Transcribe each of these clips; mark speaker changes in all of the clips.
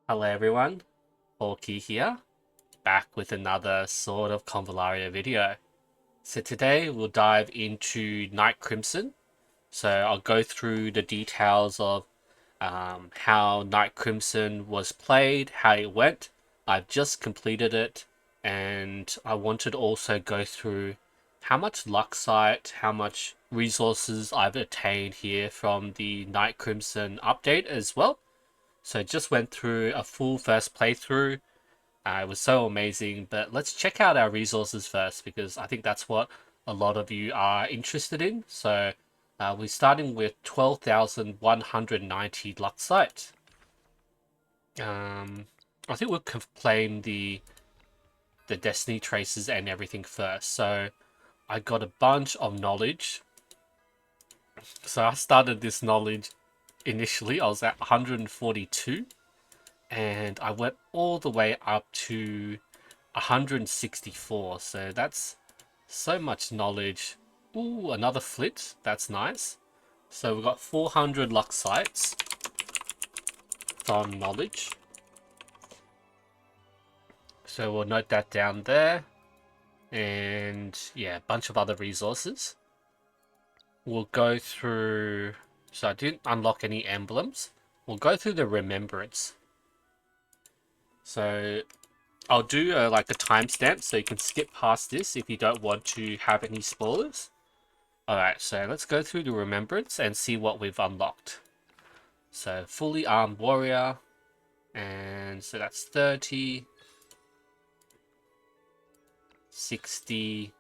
Speaker 1: Hello everyone, Hawky here, back with another sort of Convallaria video. So today we'll dive into Night Crimson. So I'll go through the details of how Night Crimson was played, how it went. I've just completed it, and I wanted to also go through how much Luxite, how much resources I've attained here from the Night Crimson update as well. So just went through a full first playthrough. It was so amazing, but let's check out our resources first because I think that's what a lot of you are interested in. So we're starting with 12,190 Luxite. I think we'll claim the Destiny traces and everything first. So I got a bunch of knowledge. So I started this knowledge initially. I was at 142. And I went all the way up to 164. So that's so much knowledge. Ooh, another flit. That's nice. So we've got 400 Luxites from knowledge. So we'll note that down there. And yeah, a bunch of other resources. We'll go through. So I didn't unlock any emblems. We'll go through the remembrance. So I'll do like a timestamp so you can skip past this if you don't want to have any spoilers. Alright, so let's go through the remembrance and see what we've unlocked. So fully armed warrior, and so that's 30, 60,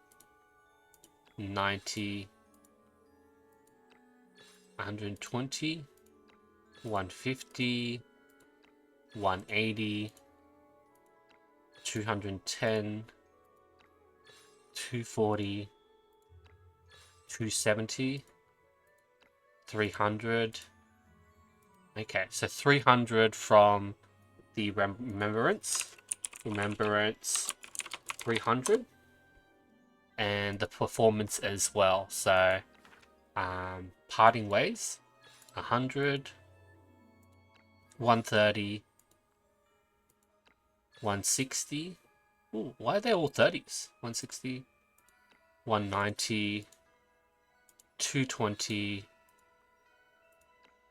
Speaker 1: 90, 120, 150, 180, 210, 240, 270, 300. Okay, so 300 from the remembrance, 300, and the performance as well. So parting ways, 100, 130, 160. Ooh, why are they all 30s? 160, 190, 220,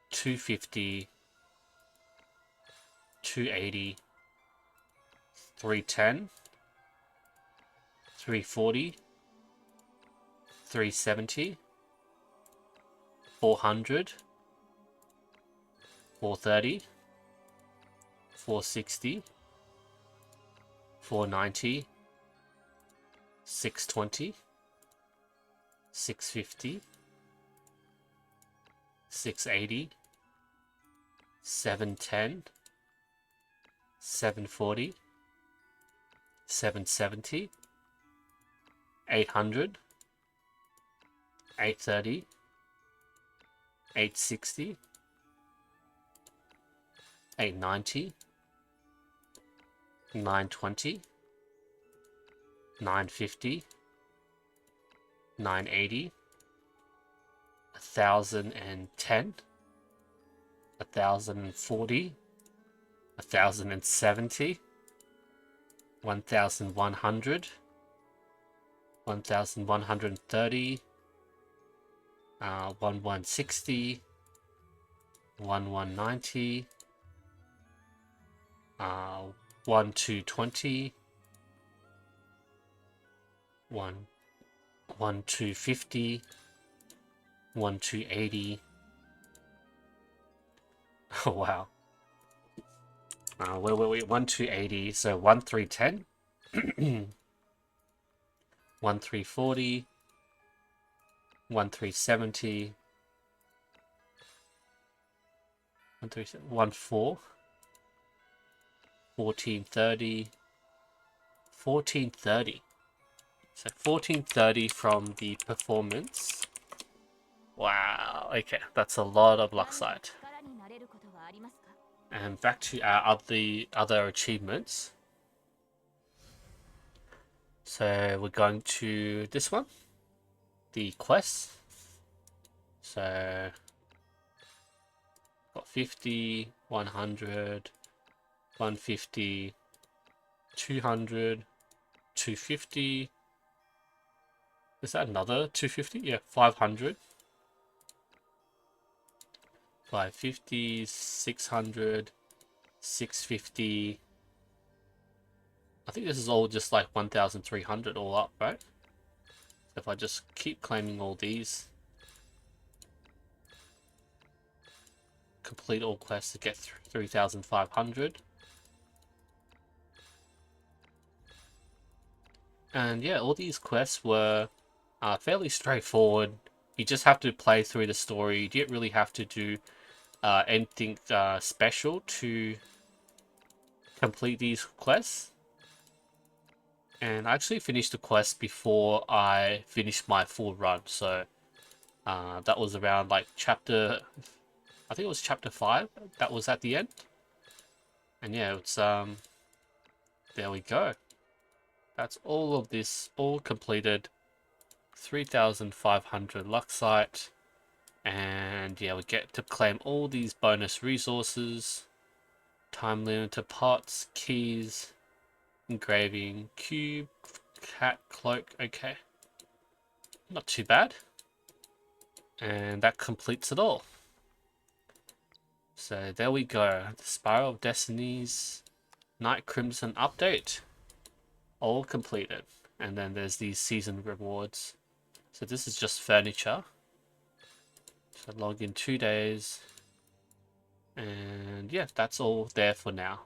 Speaker 1: 250, 280, 310, 340, 370, 400, 430, 460, 490, 620, 650, 680, 710, 740, 770, 800, 830, 860, 890, 920, 950, 980, 1010, 1040, 1070, 1100, 1130, 1160, 1190, 1220, 1250, 1280. Oh wow. Wait, 1280. So 1310, 1340, 1370, 14, 1430, 1430. So 1430 from the performance. Wow, okay, that's a lot of Luxite. And back to our other achievements. So we're going to this one, the quest. So got 50, 100, 150, 200, 250. Is that another 250? Yeah, 500. 550, 600, 650. I think this is all just like 1,300 all up, right? If I just keep claiming all these, complete all quests to get 3,500. And yeah, all these quests were fairly straightforward. You just have to play through the story. You didn't really have to do anything special to complete these quests. And I actually finished the quest before I finished my full run. So that was around like I think it was chapter 5. That was at the end. And yeah, it's there we go. That's all of this, all completed. 3,500 Luxite. And yeah, we get to claim all these bonus resources. Time limited parts, keys, engraving, cube, cat, cloak. Okay. Not too bad. And that completes it all. So there we go. The Spiral of Destiny's Night Crimson update. All completed. And then there's these season rewards. So this is just furniture. So log in 2 days. And yeah, that's all there for now.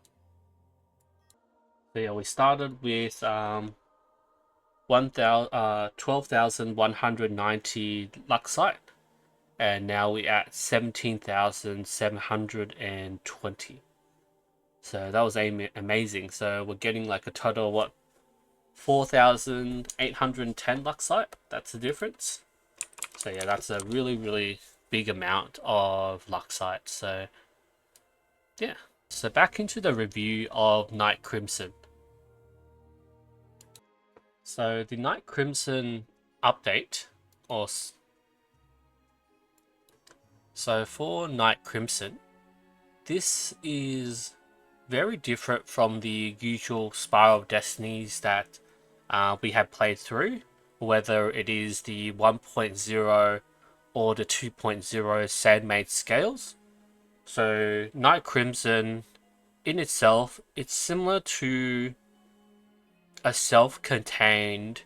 Speaker 1: So yeah, we started with 12,190 Luxite. And now we're at 17,720. So that was amazing. So we're getting like a total of what? 4,810 Luxite. That's the difference. So yeah, that's a really, really big amount of Luxite. So yeah. So back into the review of Night Crimson. So the Night Crimson update, so for Night Crimson, this is very different from the usual Spiral of Destinies that we have played through, whether it is the 1.0 or the 2.0 Sandmaid scales. So Night Crimson in itself, it's similar to a self-contained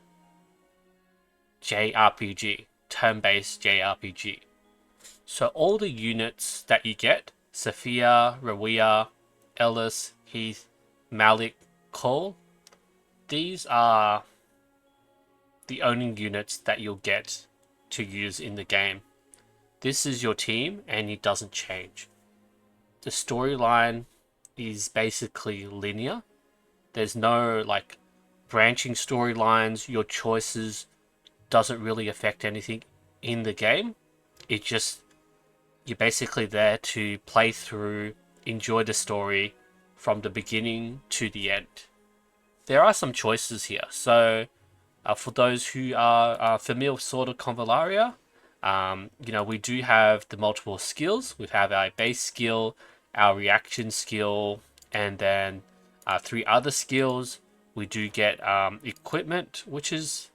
Speaker 1: JRPG, turn-based JRPG. So all the units that you get, Sophia, Rawia, Ellis, Heath, Malik, Cole, these are the only units that you'll get to use in the game. This is your team and it doesn't change. The storyline is basically linear. There's no like branching storylines. Your choices doesn't really affect anything in the game. It just, you're basically there to play through, enjoy the story from the beginning to the end. There are some choices here. So for those who are familiar with sort of Convallaria, you know, we do have the multiple skills. We have our base skill, our reaction skill, and then 3 other skills. We do get equipment, which is,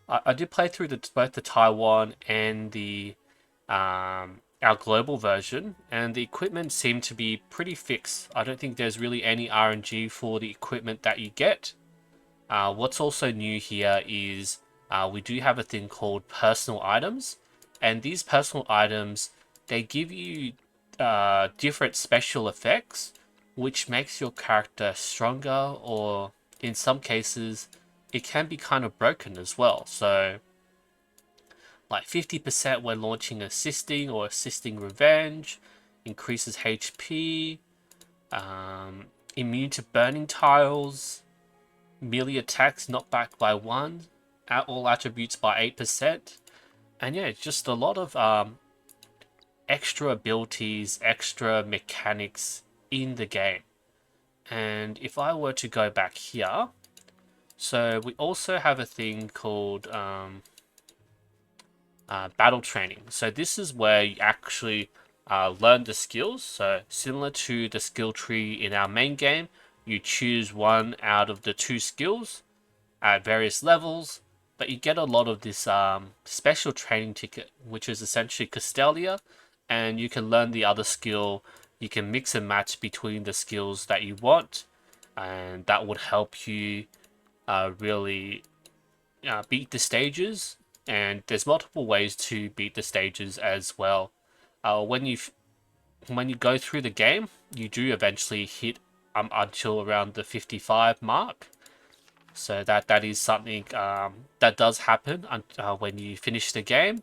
Speaker 1: I did play through both the Taiwan and the our global version, and the equipment seemed to be pretty fixed. I don't think there's really any RNG for the equipment that you get. What's also new here is we do have a thing called personal items, and these personal items, they give you different special effects, which makes your character stronger, or in some cases it can be kind of broken as well. So like 50% when launching assisting or assisting revenge, increases HP, immune to burning tiles, melee attacks knocked back by 1, all attributes by 8%. And yeah, it's just a lot of extra abilities, extra mechanics in the game. And if I were to go back here, so we also have a thing called battle training. So this is where you actually learn the skills. So similar to the skill tree in our main game, you choose one out of the 2 skills at various levels, but you get a lot of this special training ticket, which is essentially Castelia, and you can learn the other skill. You can mix and match between the skills that you want, and that would help you really beat the stages. And there's multiple ways to beat the stages as well. When you go through the game, you do eventually hit until around the 55 mark. So that is something that does happen when you finish the game.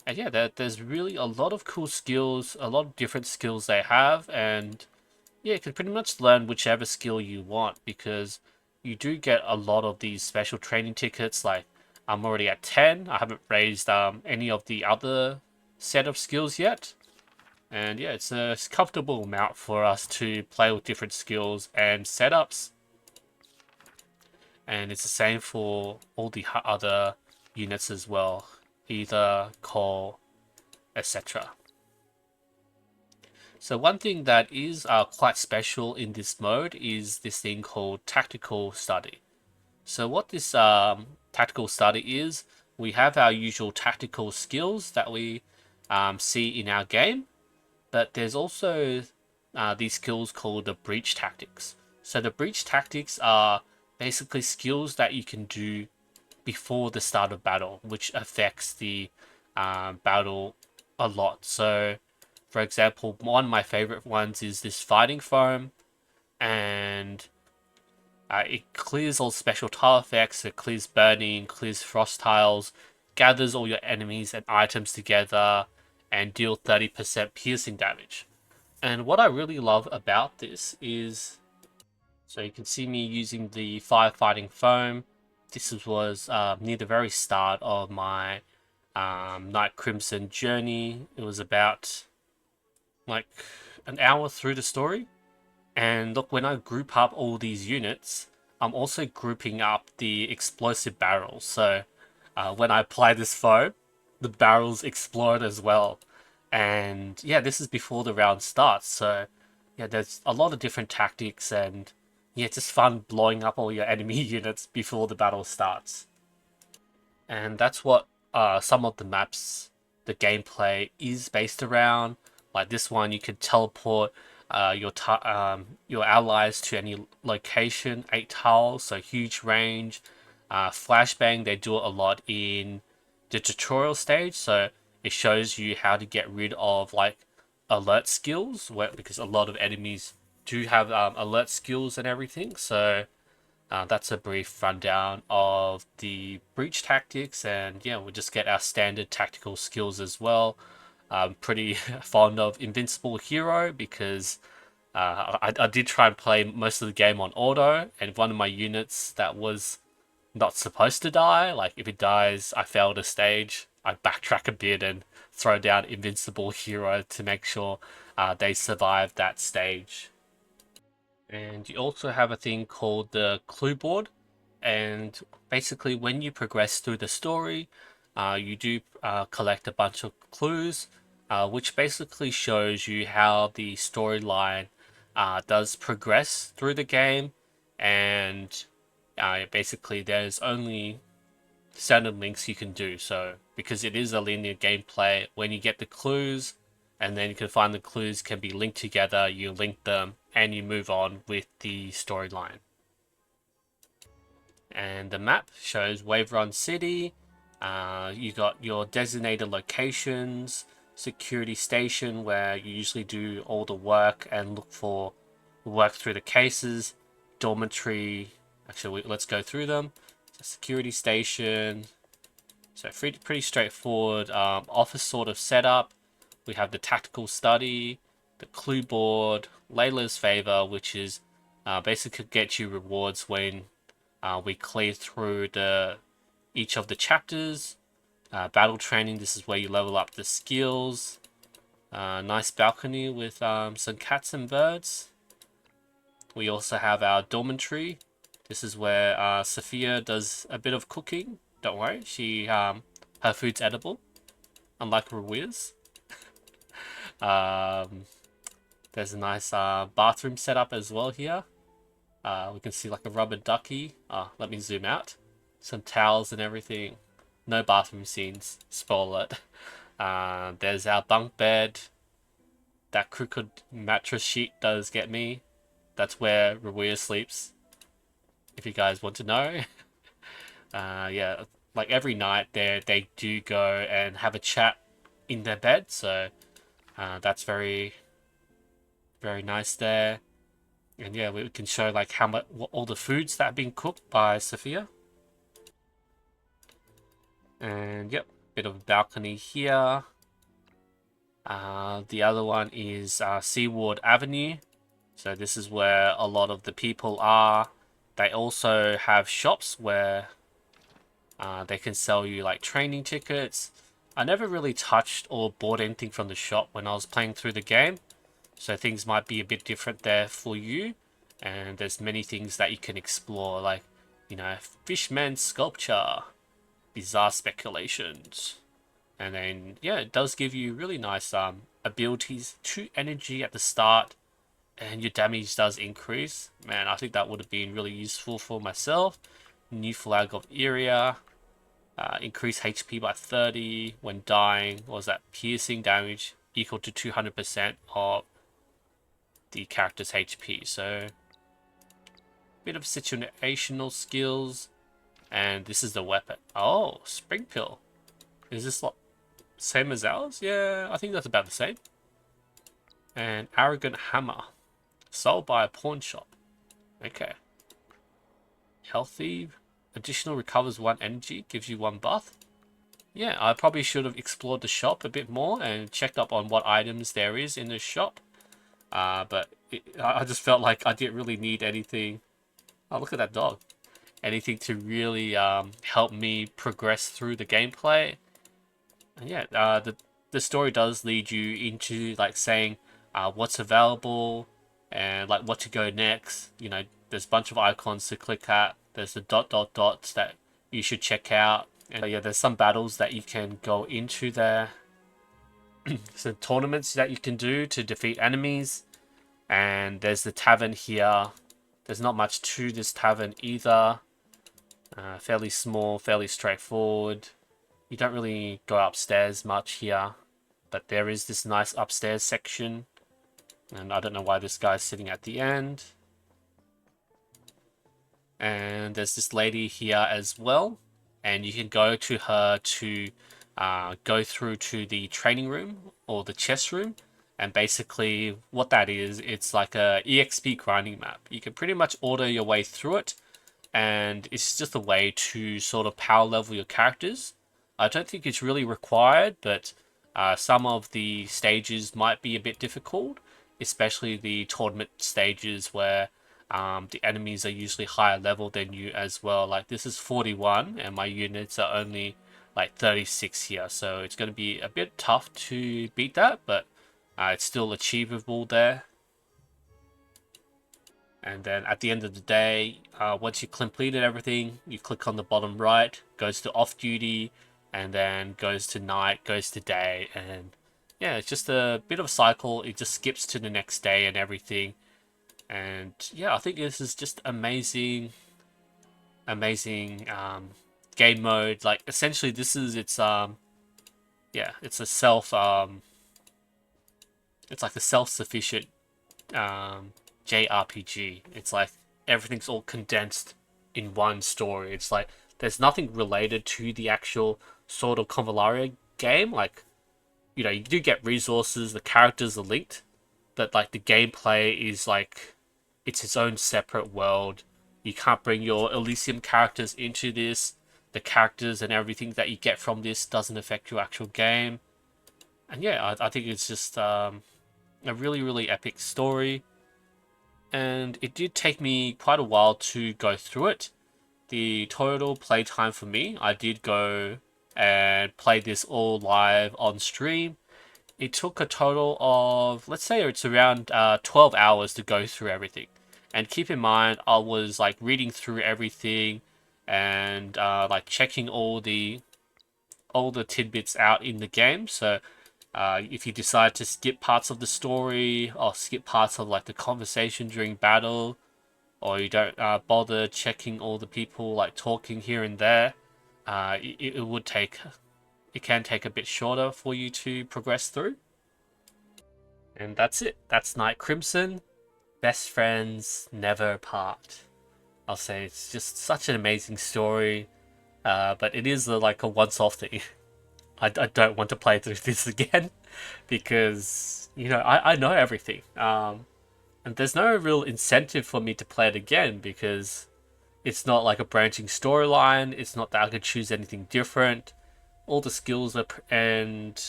Speaker 1: And yeah, there's really a lot of cool skills, a lot of different skills they have, and yeah, you can pretty much learn whichever skill you want, because you do get a lot of these special training tickets. Like, I'm already at 10. I haven't raised any of the other set of skills yet. And yeah, it's a comfortable amount for us to play with different skills and setups. And it's the same for all the other units as well, either core, etc. So one thing that is quite special in this mode is this thing called Tactical Study. So what this Tactical Study is, we have our usual tactical skills that we see in our game, but there's also these skills called the breach tactics. So the breach tactics are basically skills that you can do before the start of battle, which affects the battle a lot. So, for example, one of my favorite ones is this fighting foam, and it clears all special tile effects. It clears burning, clears frost tiles, gathers all your enemies and items together, and deal 30% piercing damage. And what I really love about this is, so you can see me using the firefighting foam. This was near the very start of my Night Crimson journey. It was about like an hour through the story. And look, when I group up all these units, I'm also grouping up the explosive barrels. So when I apply this foam, the barrels explode as well. And yeah, this is before the round starts. So yeah, there's a lot of different tactics, and yeah, it's just fun blowing up all your enemy units before the battle starts. And that's what some of the maps, the gameplay is based around. Like this one, you can teleport your allies to any location, 8 tiles, so huge range. Flashbang, they do it a lot in the tutorial stage, so it shows you how to get rid of like alert skills, because a lot of enemies do have alert skills and everything. So that's a brief rundown of the breach tactics, and yeah, we'll just get our standard tactical skills as well. I'm pretty fond of Invincible Hero because I did try and play most of the game on auto, and one of my units that was not supposed to die, like if it dies, I failed a stage, I backtrack a bit and throw down Invincible Hero to make sure they survive that stage. And you also have a thing called the clue board, and basically when you progress through the story, you do collect a bunch of clues, which basically shows you how the storyline does progress through the game. And basically there's only certain links you can do. So because it is a linear gameplay, when you get the clues and then you can find the clues can be linked together, you link them and you move on with the storyline. And the map shows Wave Run City. You got your designated locations, security station where you usually do all the work and work through the cases, dormitory. Actually, let's go through them. So security station. So pretty straightforward office sort of setup. We have the tactical study, the clue board, Layla's favor, which is basically get you rewards when we clear through each of the chapters. Battle training, this is where you level up the skills. Nice balcony with some cats and birds. We also have our dormitory. This is where Sophia does a bit of cooking. Don't worry, her food's edible, unlike Ruiz. There's a nice bathroom setup as well here. We can see like a rubber ducky. Let me zoom out. Some towels and everything. No bathroom scenes. Spoil it. There's our bunk bed. That crooked mattress sheet does get me. That's where Rawia sleeps, if you guys want to know. Yeah, like every night they do go and have a chat in their bed, so that's very, very nice there. And yeah, we can show like how much all the foods that have been cooked by Sophia. And yep, bit of a balcony here. The other one is Seaward Avenue. So this is where a lot of the people are. They also have shops where they can sell you like training tickets. I never really touched or bought anything from the shop when I was playing through the game. So things might be a bit different there for you. And there's many things that you can explore, like, you know, Fishman Sculpture, Bizarre Speculations. And then, yeah, it does give you really nice abilities to energy at the start. And your damage does increase. Man, I think that would have been really useful for myself. New Flag of Area. Increase HP by 30 when dying. What was that? Piercing damage equal to 200% of the character's HP. So, bit of situational skills. And this is the weapon. Oh, Spring Pill. Is this like same as ours? Yeah, I think that's about the same. And Arrogant Hammer. Sold by a pawn shop. Okay. Healthy. Additional recovers 1 energy. Gives you 1 buff. Yeah, I probably should have explored the shop a bit more and checked up on what items there is in the shop. But I just felt like I didn't really need anything. Oh, look at that dog. Anything to really help me progress through the gameplay. And yeah, the story does lead you into like saying what's available and like what to go next. You know, there's a bunch of icons to click at. There's the dots that you should check out. And yeah, there's some battles that you can go into there. So tournaments that you can do to defeat enemies. And there's the tavern here. There's not much to this tavern either. Fairly small, fairly straightforward. You don't really go upstairs much here. But there is this nice upstairs section. And I don't know why this guy's sitting at the end. And there's this lady here as well. And you can go to her to go through to the training room or the chess room. And basically what that is, it's like a EXP grinding map. You can pretty much order your way through it. And it's just a way to sort of power level your characters. I don't think it's really required, but some of the stages might be a bit difficult. Especially the tournament stages where the enemies are usually higher level than you as well. Like this is 41 and my units are only like 36 here. So it's going to be a bit tough to beat that, but it's still achievable there. And then at the end of the day, once you've completed everything, you click on the bottom right, goes to off duty, and then goes to night, goes to day, and yeah, it's just a bit of a cycle. It just skips to the next day and everything. And yeah, I think this is just amazing game mode. Like essentially this is it's yeah, it's a it's like a self-sufficient JRPG. It's like everything's all condensed in one story. It's like there's nothing related to the actual sort of Convallaria game. Like, you know, you do get resources, the characters are linked, but like the gameplay is like it's its own separate world. You can't bring your Elysium characters into this. The characters and everything that you get from this doesn't affect your actual game. And yeah, I think it's just a really, really epic story. And it did take me quite a while to go through it. The total playtime for me, I did go and play this all live on stream. It took a total of, let's say it's around 12 hours to go through everything. And keep in mind, I was like reading through everything and like checking all the tidbits out in the game. So If you decide to skip parts of the story or skip parts of like the conversation during battle, or you don't bother checking all the people like talking here and there, it can take a bit shorter for you to progress through. And that's it. That's Night Crimson. Best friends never part. I'll say it's just such an amazing story, but it is like a once-off thing. I don't want to play through this again because I know everything. And there's no real incentive for me to play it again because it's not like a branching storyline. It's not that I could choose anything different. All the skills and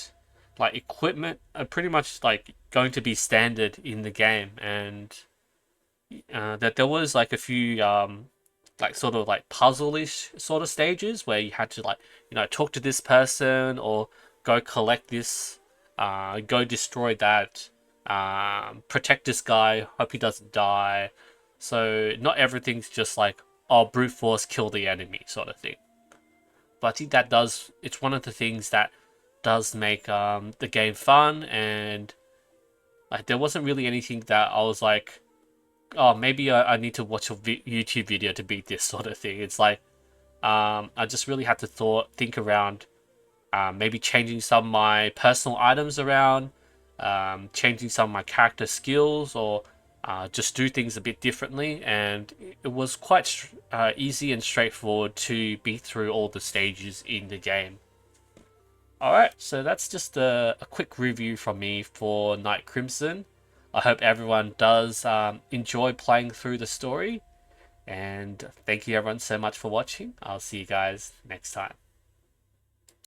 Speaker 1: like equipment are pretty much like going to be standard in the game, and that there was like a few like sort of like puzzle-ish sort of stages where you had to like talk to this person or go collect this, go destroy that, protect this guy, hope he doesn't die. So not everything's just like, oh, brute force, kill the enemy sort of thing. But I think it's one of the things that does make the game fun, and like there wasn't really anything that I was like, oh, maybe I need to watch a YouTube video to beat this sort of thing. It's like I just really had to think around maybe changing some of my personal items around, changing some of my character skills, or just do things a bit differently. And it was quite easy and straightforward to beat through all the stages in the game. Alright, so that's just a quick review from me for Night Crimson. I hope everyone does enjoy playing through the story. And thank you everyone so much for watching. I'll see you guys next time.